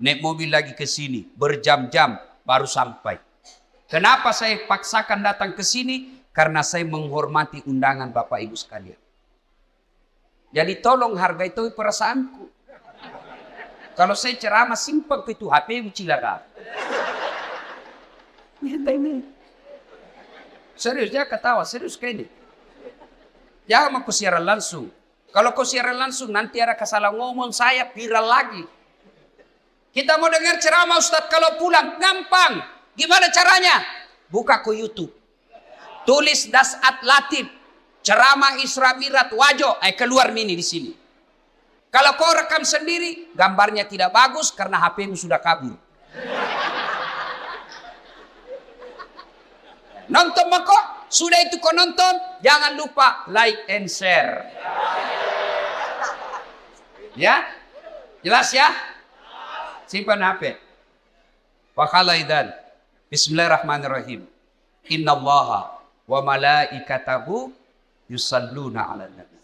naik mobil lagi ke sini, berjam-jam baru sampai. Kenapa saya paksakan datang ke sini? Karena saya menghormati undangan Bapak Ibu sekalian. Jadi tolong hargai itu perasaanku. Kalau saya ceramah simpel itu HP cilaka. Serius, dia ketawa, serius kayak ini. Jangan mau siaran langsung. Kalau kau siaran langsung nanti ada kesalahan ngomong saya viral lagi. Kita mau dengar ceramah Ustadz kalau pulang gampang. Gimana caranya? Buka ke YouTube. Tulis Dasat Latif, ceramah Isra Mi'raj Wajo, keluar mini di sini. Kalau kau rekam sendiri, gambarnya tidak bagus karena HP-mu sudah kabur. Nonton kok, sudah itu kau nonton, jangan lupa like and share. Ya? Jelas ya? Simpan HP. Wa qala idzan. Bismillahirrahmanirrahim. Innallaha wa malaikatahu yusalluna 'alan nabi.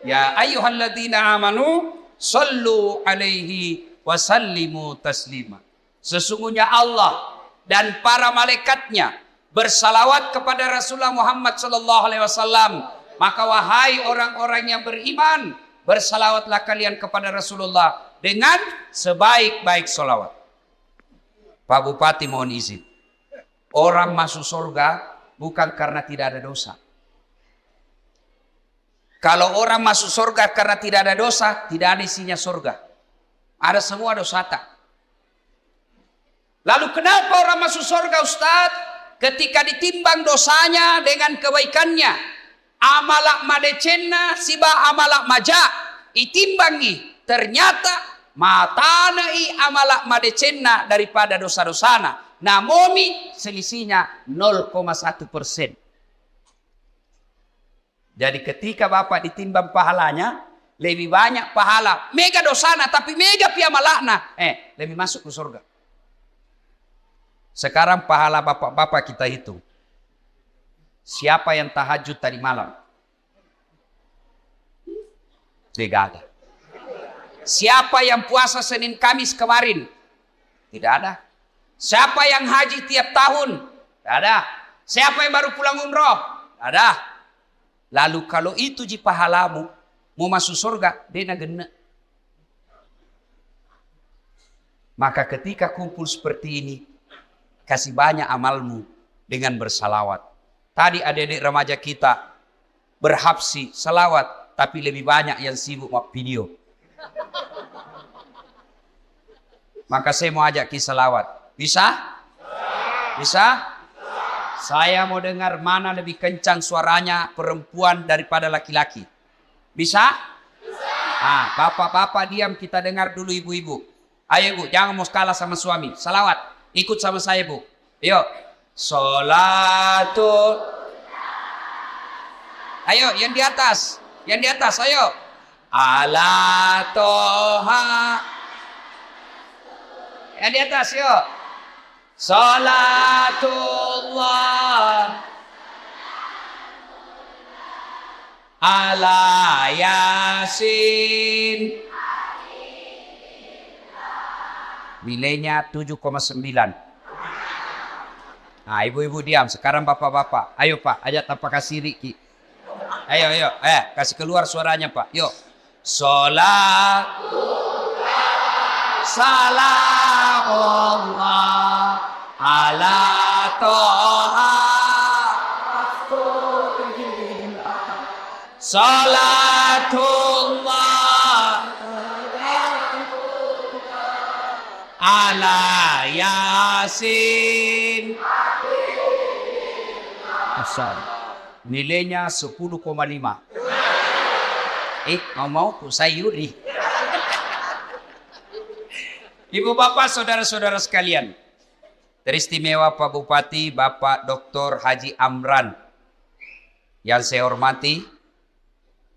Ya ayyuhalladzina amanu sallu alaihi wa sallimu taslima. Sesungguhnya Allah dan para malaikatnya bersalawat kepada Rasulullah Muhammad sallallahu alaihi wasallam. Maka wahai orang-orang yang beriman, bersalawatlah kalian kepada Rasulullah dengan sebaik-baik salawat. Pak Bupati mohon izin. Orang masuk surga bukan karena tidak ada dosa. Kalau orang masuk surga karena tidak ada dosa, tidak ada isinya surga. Ada semua dosa tak. Lalu kenapa orang masuk surga Ustaz? Ketika ditimbang dosanya dengan kebaikannya. Amalak madecenna siba amalak maja. Itimbangi. Ternyata matanai amalak madecenna daripada dosa-dosana. Namomi selisihnya 0,1%. Jadi ketika Bapak ditimbang pahalanya, lebih banyak pahala. Mega dosana tapi mega pia malakna. Lebih masuk ke surga. Sekarang pahala bapak-bapak kita hitung. Siapa yang tahajud tadi malam? Tidak ada. Siapa yang puasa Senin Kamis kemarin? Tidak ada. Siapa yang haji tiap tahun? Tidak ada. Siapa yang baru pulang umroh? Tidak ada. Lalu kalau itu ji pahalamu, mau masuk surga, dena gena. Maka ketika kumpul seperti ini, kasih banyak amalmu dengan bersalawat. Tadi adik-adik remaja kita berhabsi salawat, tapi lebih banyak yang sibuk sama video. Maka saya mau ajak ki salawat. Bisa? Bisa? Saya mau dengar mana lebih kencang suaranya perempuan daripada laki-laki. Bisa? Bisa. Bapak-bapak diam, kita dengar dulu ibu-ibu. Ayo Bu, jangan mau kalah sama suami. Salawat. Ikut sama saya Bu. Yuk. Sholatul. Ayo yang di atas. Yang di atas ayo. Ala toha. Yang di atas yuk. Salatullah ala yasin. Nilainya 7,9. Nah, ibu-ibu diam. Sekarang bapak-bapak. Ayo Pak, ajak tapak kasih Riki. Ayo. Kasih keluar suaranya Pak. Yuk. Salat. Salamullah ala toha. Salatullah ala yasin. Asal. Nilainya 10,5. Mau ku sayuri. Ibu bapak saudara-saudara sekalian, teristimewa Pak Bupati Bapak Dr. Haji Amran yang saya hormati,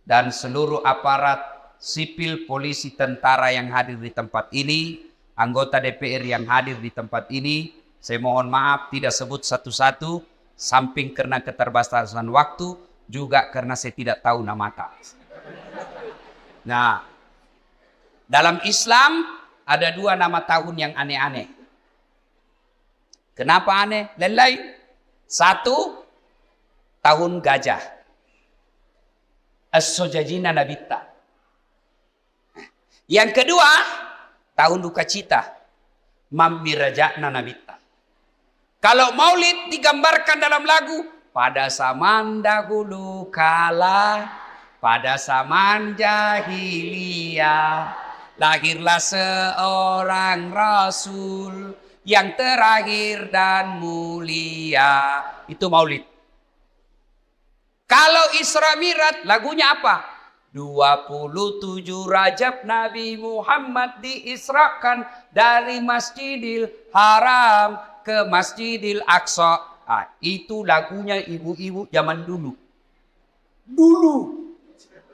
dan seluruh aparat sipil, polisi, tentara yang hadir di tempat ini, anggota DPR yang hadir di tempat ini. Saya mohon maaf tidak sebut satu-satu, samping karena keterbatasan waktu, juga karena saya tidak tahu nama. Nah, dalam Islam ada 2 nama tahun yang aneh-aneh. Kenapa aneh? Lain-lain. 1, tahun gajah. As-Sojajina Nabitta. Yang kedua, tahun duka cita. Mamiraja'na Nabitta. Kalau maulid digambarkan dalam lagu, pada zaman dahulu kala, pada zaman jahiliyah, lahirlah seorang rasul yang terakhir dan mulia. Itu maulid. Kalau Isra Mi'raj, lagunya apa? 27 Rajab Nabi Muhammad diisrakan dari Masjidil Haram ke Masjidil Aqsa. Itu lagunya ibu-ibu zaman dulu.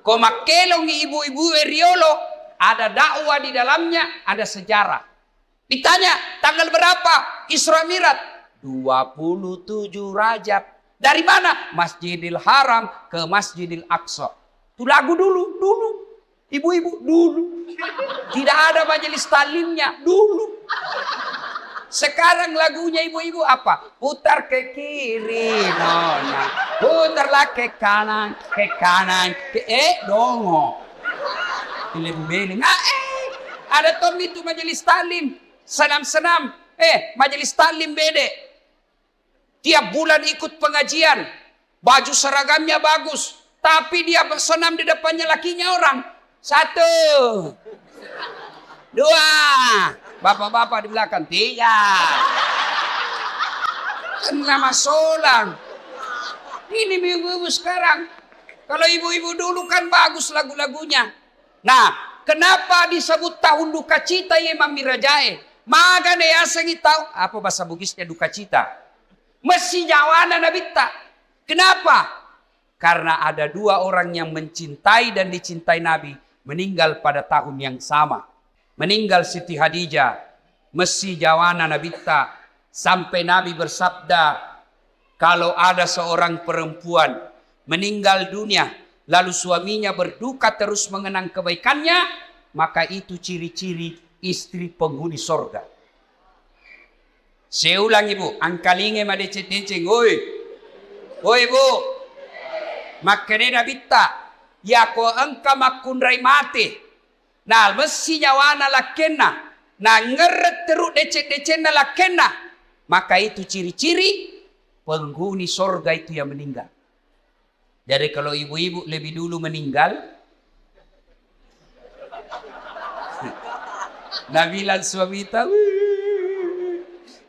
Kau makelong ibu-ibu Riolo, ada dakwah di dalamnya, ada sejarah. Ditanya, tanggal berapa Isra Mi'raj? 27 Rajab. Dari mana? Masjidil Haram ke Masjidil Aqsa. Itu lagu dulu. Ibu-ibu dulu. Tidak ada majelis talimnya dulu. Sekarang lagunya ibu-ibu apa? Putar ke kiri, nona. Putarlah ke kanan, dongo. Beling-beling. Ada tom itu majelis talim. Senam-senam. Majelis talim bede. Tiap bulan ikut pengajian. Baju seragamnya bagus. Tapi dia senam di depannya lakinya orang. 1, 2. Bapak-bapak di belakang. 3. Kan lama solang. Ini ibu-ibu sekarang. Kalau ibu-ibu dulu kan bagus lagu-lagunya. Nah, kenapa disebut tahun duka cita ya Mamirajae? Magane asangi tahu apa bahasa Bugisnya duka cita. Mesti jawana nabita. Kenapa? Karena ada 2 orang yang mencintai dan dicintai Nabi meninggal pada tahun yang sama. Meninggal Siti Hadijah, mesti jawana nabita, sampai Nabi bersabda, kalau ada seorang perempuan meninggal dunia, lalu suaminya berduka terus mengenang kebaikannya, maka itu ciri-ciri istri penghuni sorga. Saya ulang ibu, angkalinge madecet-deceng, oi ibu, makanya nabita, ya ko angka makundrai mati. Nah, mesti nyawana lakena. Nah, ngeret teruk decet-decet na lakena. Maka itu ciri-ciri penghuni sorga itu yang meninggal. Jadi kalau ibu-ibu lebih dulu meninggal, Nabilan suami tahu,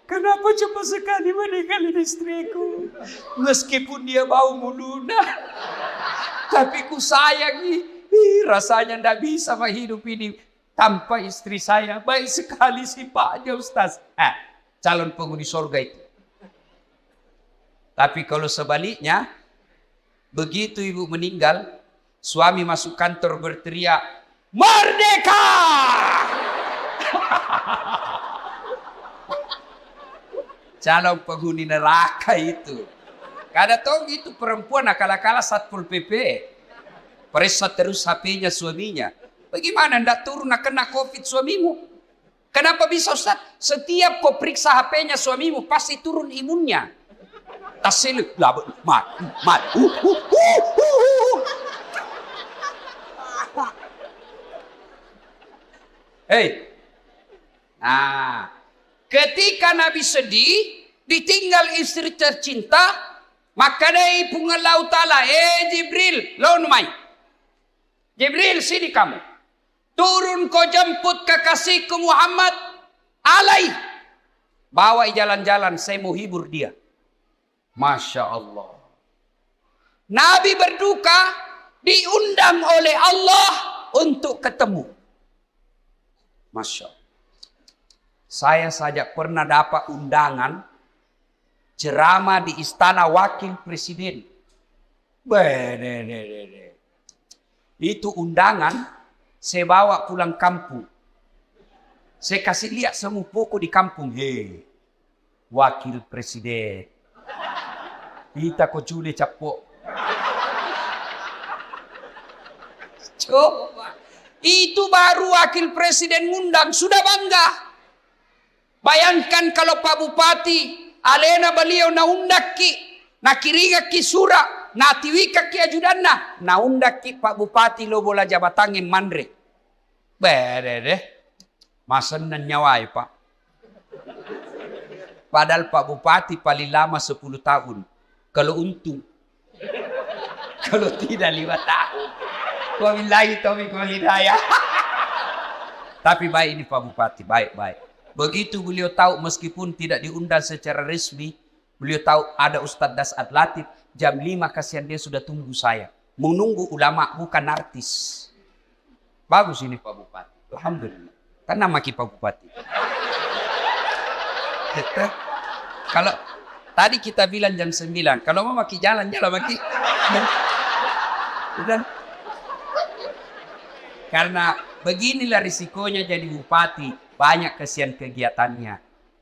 kenapa cepat sekali meninggalin istriku? Meskipun dia bau muluna, tapi ku sayangi. Rasanya tidak bisa hidup ini tanpa istri saya. Baik sekali sifatnya Ustaz. Calon penghuni surga itu. Tapi kalau sebaliknya, begitu ibu meninggal, suami masuk kantor berteriak, "Merdeka!" Calon penghuni neraka itu. Kada tahu itu perempuan akal-akala Satpol PP. Periksa terus HP-nya suaminya. Bagaimana ndak turun kena COVID suamimu? Kenapa bisa Ustaz? Setiap kau periksa HP-nya suamimu pasti turun imunnya. Tasil mat. Hei. Nah, ketika Nabi sedih, ditinggal istri tercinta, maka dari pungalau ta'ala, Jibril, launumai. Jibril, sini kamu. Turun kau jemput kekasihku Muhammad. Alai. Bawa jalan-jalan, saya mau hibur dia. Masya Allah. Nabi berduka, diundang oleh Allah untuk ketemu. Masya Allah. Saya saja pernah dapat undangan ceramah di istana wakil presiden. Itu undangan saya bawa pulang kampung. Saya kasih lihat semua pokok di kampung. Hei, wakil presiden. Kita kok jule capok. Coba. Itu baru wakil presiden ngundang, sudah bangga. Bayangkan kalau Pak Bupati, alena beliau na undaki, na kiriga ki sura, na tiwika ki ajudanna, na undaki Pak Bupati lo bola jabatangin mandre. Berede, masan nan nyawai Pak. Padahal Pak Bupati paling lama 10 tahun. Kalau untung. Kalau tidak 5 tahun. Wabillahi taufiq wal hidayah. Tapi baik ini Pak Bupati, baik-baik. Begitu beliau tahu meskipun tidak diundang secara resmi, beliau tahu ada Ustadz Dasat Latif, jam 5 kasihan dia sudah tunggu saya. Menunggu ulama bukan artis. Bagus ini Pak Bupati. Alhamdulillah. Kan nama Pak Bupati. Kalau tadi kita bilang jam 9, kalau mau maki jalan maki. Udah. Karena beginilah risikonya jadi bupati, banyak kesian kegiatannya.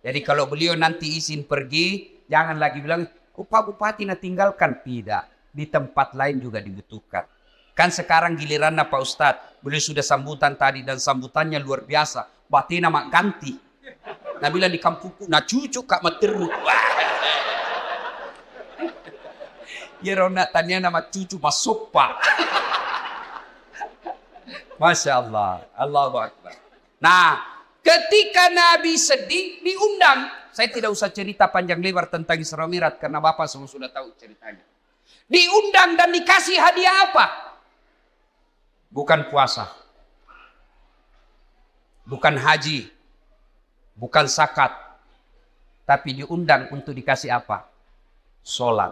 Jadi kalau beliau nanti izin pergi, jangan lagi bilang, oh Pak Bupati nak tinggalkan. Tidak, di tempat lain juga dibutuhkan. Kan sekarang giliran Pak Ustadz, beliau sudah sambutan tadi dan sambutannya luar biasa. Batina mak ganti. Nah bilang di kampungku, nah cucu kak materu. Ya rona tanya nama cucu masuk Pak. Masya Allah, Allahu Akbar. Nah, ketika Nabi sedih, diundang. Saya tidak usah cerita panjang lebar tentang Isra Mi'raj karena Bapak semua sudah tahu ceritanya. Diundang dan dikasih hadiah apa? Bukan puasa. Bukan haji. Bukan zakat. Tapi diundang untuk dikasih apa? Sholat.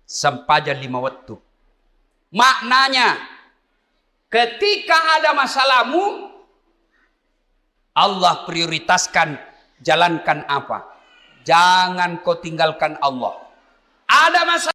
Sempajan 5 waktu. Maknanya, ketika ada masalahmu, Allah prioritaskan jalankan apa? Jangan kau tinggalkan Allah. Ada masalah.